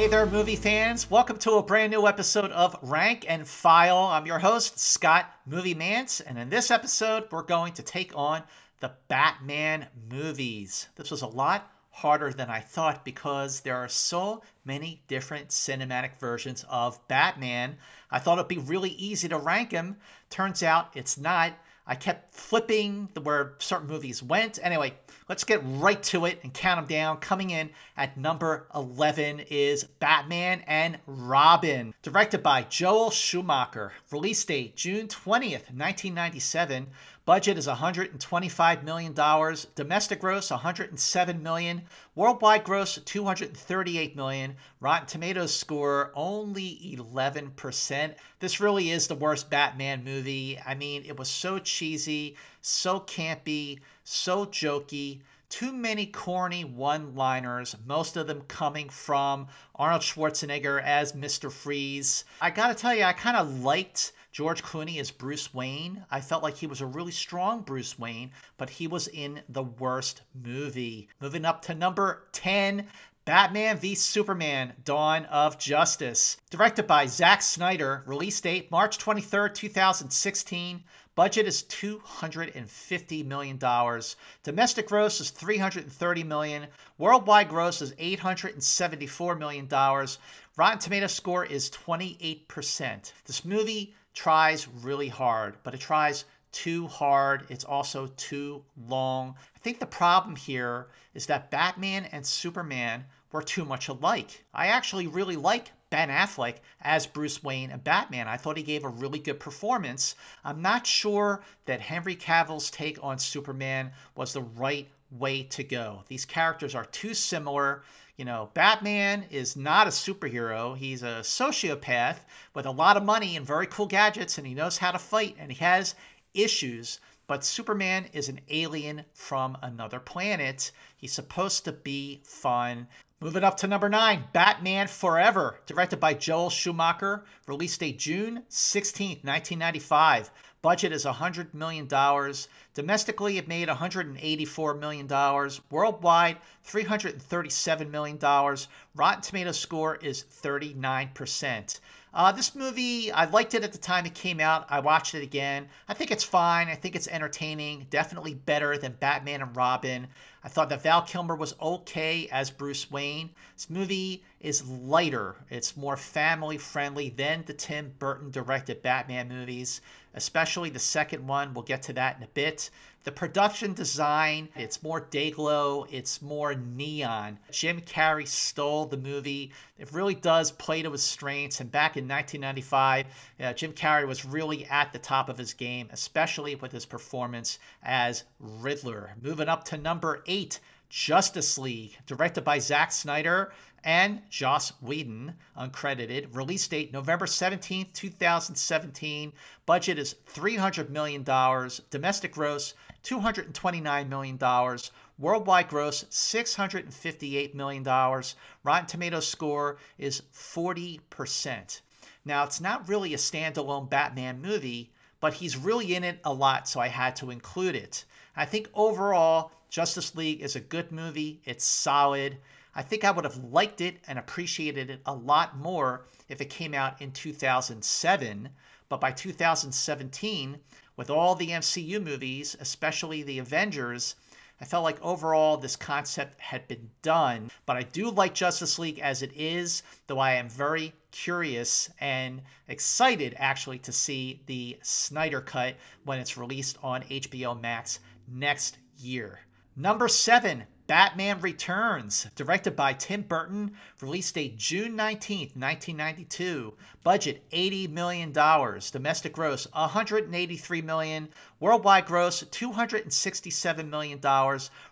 Hey there, movie fans. Welcome to a brand new episode of Rank and File. I'm your host, Scott Movie Mantz, and in this episode, we're going to take on the Batman movies. This was a lot harder than I thought because there are so many different cinematic versions of Batman. I thought it'd be really easy to rank them. Turns out it's not. I kept flipping where certain movies went. Anyway, let's get right to it and count them down. Coming in at number 11 is Batman and Robin, directed by Joel Schumacher. Release date June 20th, 1997. Budget is $125 million. Domestic gross $107 million. Worldwide gross $238 million. Rotten Tomatoes score only 11%. This really is the worst Batman movie. I mean, it was so cheesy, so campy, so jokey. Too many corny one-liners, most of them coming from Arnold Schwarzenegger as Mr. Freeze. I gotta tell you, I kind of liked George Clooney as Bruce Wayne. I felt like he was a really strong Bruce Wayne, but he was in the worst movie. Moving up to number 10, Batman v Superman: Dawn of Justice. Directed by Zack Snyder. Release date March 23rd, 2016. Budget is $250 million. Domestic gross is $330 million. Worldwide gross is $874 million. Rotten Tomatoes score is 28%. This movie tries really hard, but it tries too hard. It's also too long. I think the problem here is that Batman and Superman were too much alike. I actually really like Ben Affleck as Bruce Wayne and Batman. I thought he gave a really good performance. I'm not sure that Henry Cavill's take on Superman was the right way to go. These characters are too similar. You know, Batman is not a superhero. He's a sociopath with a lot of money and very cool gadgets, and he knows how to fight, and he has issues. But Superman is an alien from another planet. He's supposed to be fun. Moving up to number 9, Batman Forever, directed by Joel Schumacher. Release date June 16th, 1995. Budget is $100 million. Domestically, it made $184 million. Worldwide, $337 million. Rotten Tomatoes score is 39%. This movie, I liked it at the time it came out. I watched it again. I think it's fine. I think it's entertaining. Definitely better than Batman and Robin. I thought that Val Kilmer was okay as Bruce Wayne. This movie is lighter. It's more family friendly than the Tim Burton directed Batman movies, especially the second one. We'll get to that in a bit. The production design, it's more day-glow, it's more neon. Jim Carrey stole the movie. It really does play to his strengths. And back in 1995, Jim Carrey was really at the top of his game, especially with his performance as Riddler. Moving up to number 8, Justice League, directed by Zack Snyder and Joss Whedon, uncredited. Release date November 17th, 2017. Budget is $300 million. Domestic gross $229 million. Worldwide gross $658 million. Rotten Tomatoes score is 40%. Now, it's not really a standalone Batman movie, but he's really in it a lot, so I had to include it. I think overall, Justice League is a good movie. It's solid. I think I would have liked it and appreciated it a lot more if it came out in 2007. But by 2017, with all the MCU movies, especially the Avengers, I felt like overall this concept had been done. But I do like Justice League as it is, though I am very curious and excited actually to see the Snyder Cut when it's released on HBO Max next year. Number 7, Batman Returns, directed by Tim Burton. Release date June 19th, 1992. Budget $80 million. Domestic gross $183 million. Worldwide gross $267 million.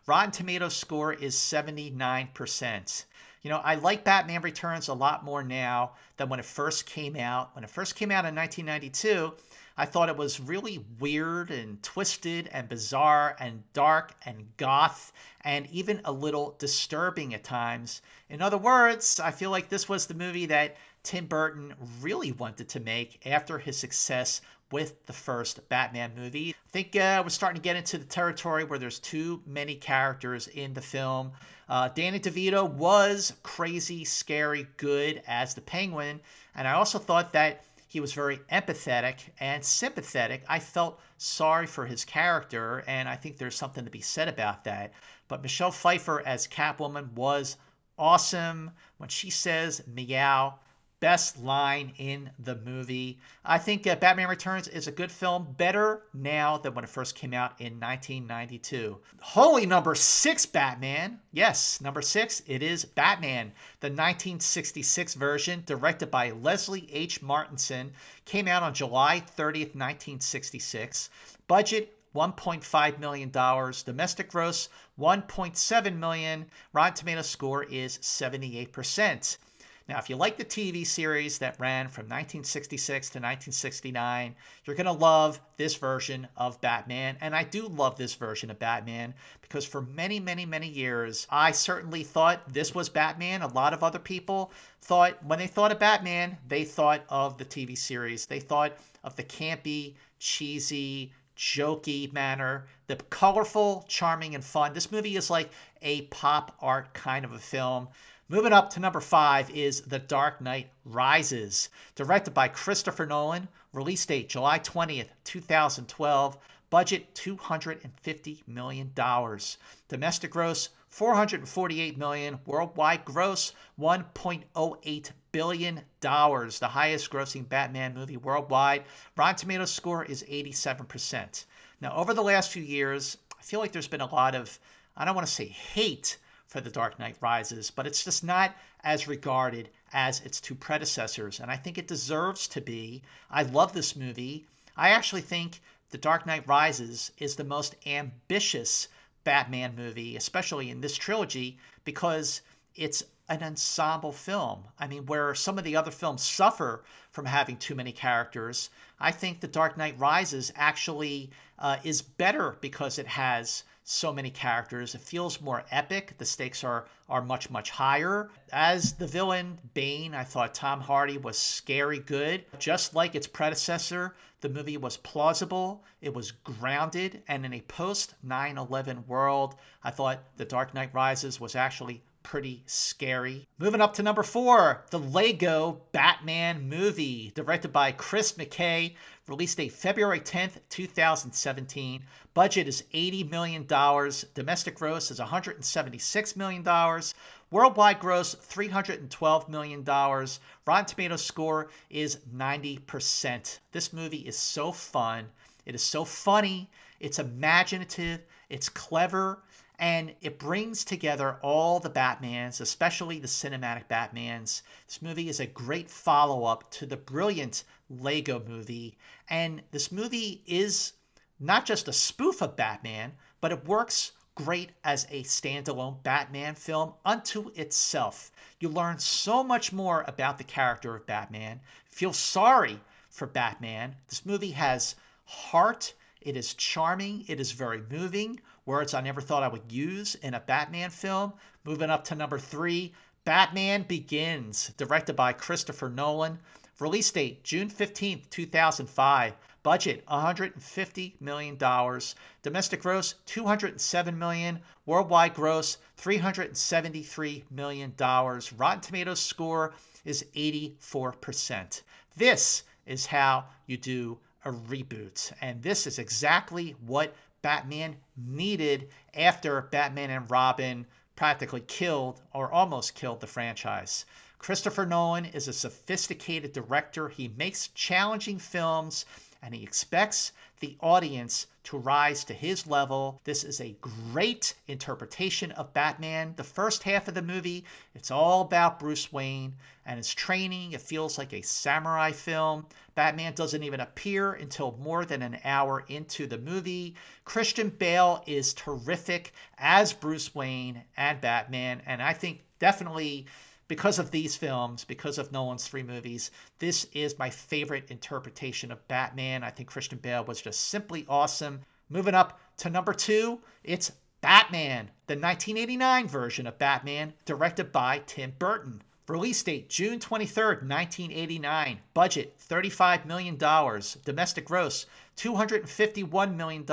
Rotten Tomatoes score is 79%. You know, I like Batman Returns a lot more now than when it first came out. When it first came out in 1992, I thought it was really weird and twisted and bizarre and dark and goth and even a little disturbing at times. In other words, I feel like this was the movie that Tim Burton really wanted to make after his success with the first Batman movie. I think we're starting to get into the territory where there's too many characters in the film. Danny DeVito was crazy, scary, good as the Penguin, and I also thought that he was very empathetic and sympathetic. I felt sorry for his character, and I think there's something to be said about that. But Michelle Pfeiffer as Catwoman was awesome. When she says meow, best line in the movie. I think Batman Returns is a good film, better now than when it first came out in 1992. Holy number 6 Batman. Yes, number 6, it is Batman. The 1966 version, directed by Leslie H. Martinson, came out on July 30th, 1966. Budget, $1.5 million. Domestic gross, $1.7 million. Rotten Tomatoes score is 78%. Now, if you like the TV series that ran from 1966 to 1969, you're going to love this version of Batman. And I do love this version of Batman because for many, many, many years, I certainly thought this was Batman. A lot of other people thought, when they thought of Batman, they thought of the TV series. They thought of the campy, cheesy, jokey manner, the colorful, charming, and fun. This movie is like a pop art kind of a film. Moving up to number 5 is The Dark Knight Rises, directed by Christopher Nolan, release date July 20th, 2012, budget $250 million. Domestic gross $448 million, worldwide gross $1.08 billion, the highest grossing Batman movie worldwide. Rotten Tomatoes score is 87%. Now, over the last few years, I feel like there's been a lot of, I don't want to say hate for The Dark Knight Rises, but it's just not as regarded as its two predecessors, and I think it deserves to be. I love this movie. I actually think The Dark Knight Rises is the most ambitious Batman movie, especially in this trilogy, because it's an ensemble film. I mean, where some of the other films suffer from having too many characters, I think The Dark Knight Rises actually is better because it has so many characters. It feels more epic. The stakes are much, much higher. As the villain, Bane, I thought Tom Hardy was scary good. Just like its predecessor, the movie was plausible, it was grounded, and in a post-9/11 world, I thought The Dark Knight Rises was actually pretty scary. Moving up to number 4, the Lego Batman movie, directed by Chris McKay, release date February 10th, 2017. Budget is $80 million. Domestic gross is $176 million. Worldwide gross, $312 million. Rotten Tomatoes score is 90%. This movie is so fun. It is so funny. It's imaginative. It's clever. And it brings together all the Batmans, especially the cinematic Batmans. This movie is a great follow-up to the brilliant Lego movie. And this movie is not just a spoof of Batman, but it works great as a standalone Batman film unto itself. You learn so much more about the character of Batman. Feel sorry for Batman. This movie has heart. It is charming. It is very moving. Words I never thought I would use in a Batman film. Moving up to number 3, Batman Begins, directed by Christopher Nolan. Release date June 15th, 2005. Budget $150 million. Domestic gross $207 million. Worldwide gross $373 million. Rotten Tomatoes score is 84%. This is how you do a reboot. And this is exactly what Batman needed after Batman and Robin practically killed or almost killed the franchise. Christopher Nolan is a sophisticated director. He makes challenging films and he expects the audience to rise to his level. This is a great interpretation of Batman. The first half of the movie, it's all about Bruce Wayne and his training. It feels like a samurai film. Batman doesn't even appear until more than an hour into the movie. Christian Bale is terrific as Bruce Wayne and Batman, and I think definitely because of these films, because of Nolan's 3 movies, this is my favorite interpretation of Batman. I think Christian Bale was just simply awesome. Moving up to number 2, it's Batman, the 1989 version of Batman, directed by Tim Burton. Release date, June 23rd, 1989. Budget, $35 million. Domestic gross, $251 million.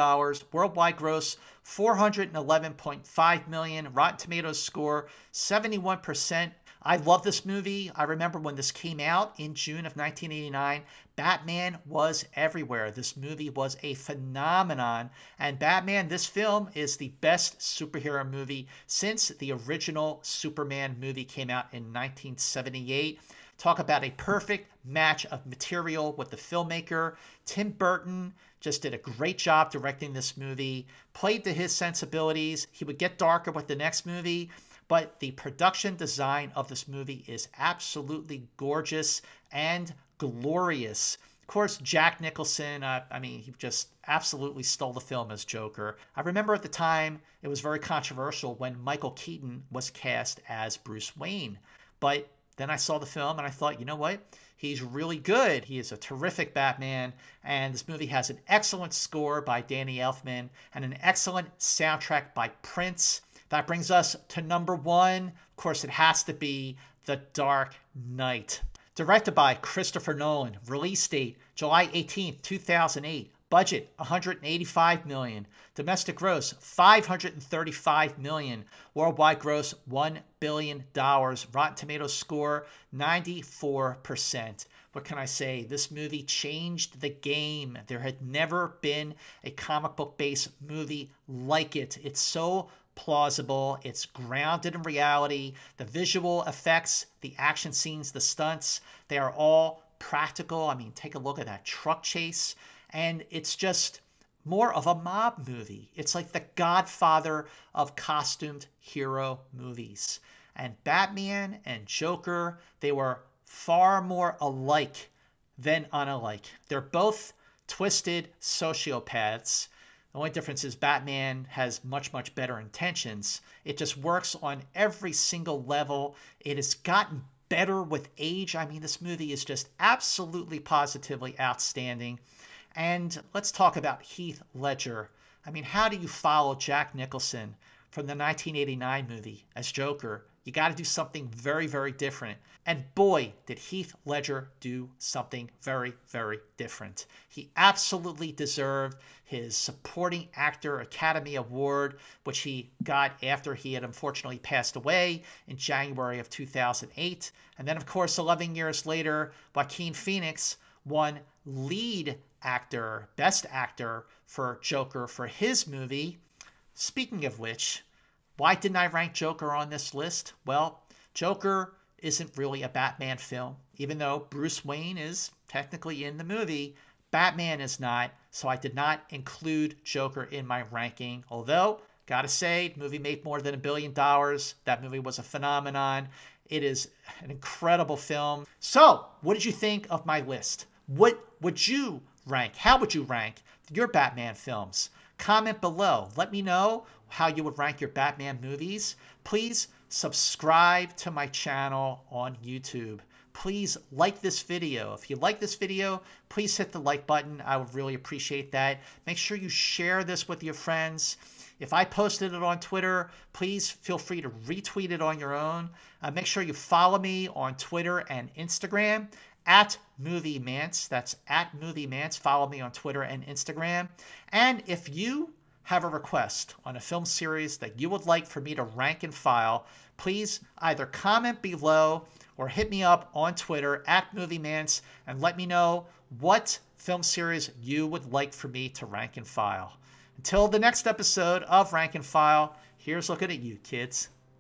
Worldwide gross, $411.5 million. Rotten Tomatoes score, 71%. I love this movie. I remember when this came out in June of 1989, Batman was everywhere. This movie was a phenomenon. And Batman, this film, is the best superhero movie since the original Superman movie came out in 1978. Talk about a perfect match of material with the filmmaker. Tim Burton just did a great job directing this movie, played to his sensibilities. He would get darker with the next movie, but the production design of this movie is absolutely gorgeous and glorious. Of course, Jack Nicholson, he just absolutely stole the film as Joker. I remember at the time it was very controversial when Michael Keaton was cast as Bruce Wayne. But then I saw the film and I thought, you know what? He's really good. He is a terrific Batman. And this movie has an excellent score by Danny Elfman and an excellent soundtrack by Prince. That brings us to number one. Of course, it has to be The Dark Knight. Directed by Christopher Nolan. Release date, July 18th, 2008. Budget, $185 million. Domestic gross, $535 million. Worldwide gross, $1 billion. Rotten Tomatoes score, 94%. What can I say? This movie changed the game. There had never been a comic book-based movie like it. It's so plausible. It's grounded in reality. The visual effects, the action scenes, the stunts, they are all practical. I mean, take a look at that truck chase. And it's just more of a mob movie. It's like the Godfather of costumed hero movies. And Batman and Joker, they were far more alike than unalike. They're both twisted sociopaths. The only difference is Batman has much, much better intentions. It just works on every single level. It has gotten better with age. I mean, this movie is just absolutely positively outstanding. And let's talk about Heath Ledger. I mean, how do you follow Jack Nicholson from the 1989 movie as Joker? You got to do something very, very different. And boy, did Heath Ledger do something very, very different. He absolutely deserved his Supporting Actor Academy Award, which he got after he had unfortunately passed away in January of 2008. And then, of course, 11 years later, Joaquin Phoenix won lead actor, best actor for Joker for his movie. Speaking of which, why didn't I rank Joker on this list? Well, Joker isn't really a Batman film. Even though Bruce Wayne is technically in the movie, Batman is not, so I did not include Joker in my ranking. Although, gotta say, the movie made more than $1 billion. That movie was a phenomenon. It is an incredible film. So, what did you think of my list? What would you rank? How would you rank your Batman films? Comment below. Let me know how you would rank your Batman movies. Please subscribe to my channel on YouTube. Please like this video. If you like this video, please hit the like button. I would really appreciate that. Make sure you share this with your friends. If I posted it on Twitter, please feel free to retweet it on your own. Make sure you follow me on Twitter and Instagram at Movie Mantz. That's at Movie Mantz. Follow me on Twitter and Instagram. And if you have a request on a film series that you would like for me to rank and file, please either comment below or hit me up on Twitter at Movie Mantz and let me know what film series you would like for me to rank and file. Until the next episode of Rank and File, here's looking at you, kids.